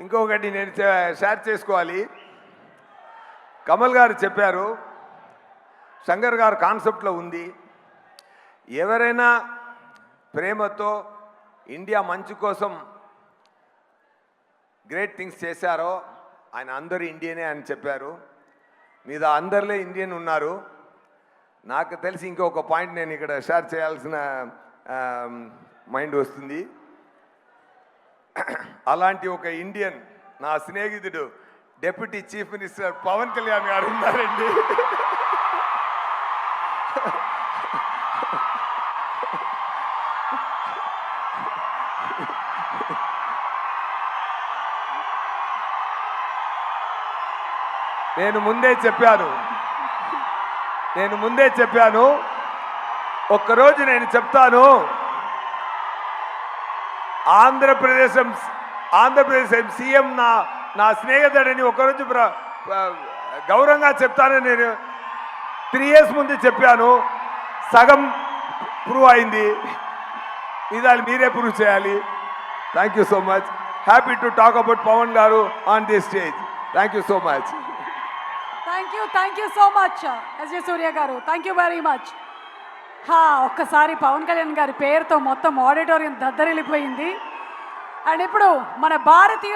ఇంకొకటి నేను షేర్ చేసుకోవాలి. కమల్ గారు చెప్పారు, శంకర్ గారు కాన్సెప్ట్లో ఉంది, ఎవరైనా ప్రేమతో ఇండియా మంచి కోసం గ్రేట్ థింగ్స్ చేశారో ఆయన అందరూ ఇండియనే అని చెప్పారు. మీద అందరిలో ఇండియన్ ఉన్నారు. నాకు తెలిసి ఇంకొక పాయింట్ నేను ఇక్కడ షేర్ చేయాల్సిన మైండ్ వస్తుంది. అలాంటి ఒక ఇండియన్ నా స్నేహితుడు deputy chief minister Pawan Kalyan గారు ఉన్నారండి. నేను ముందే చెప్పాను ఒక్కరోజు నేను చెప్తాను, ఆంధ్రప్రదేశ్ సీఎం నా స్నేహితుడని ఒకరోజు గౌరవంగా చెప్తానని నేను 3 years ముందు చెప్పాను. సగం ప్రూవ్ అయింది, ఇదాలు మీరే ప్రూవ్ చేయాలి. Thank you so much. Happy to talk about Pawan garu on this stage. Thank you so much. Thank you so much SJ Surya garu. Thank you very much. ఒక్కసారి పవన్ కళ్యాణ్ గారి పేరుతో మొత్తం ఆడిటోరియం దద్దరిల్లిపోయింది. అండ్ ఇప్పుడు మన భారతీయ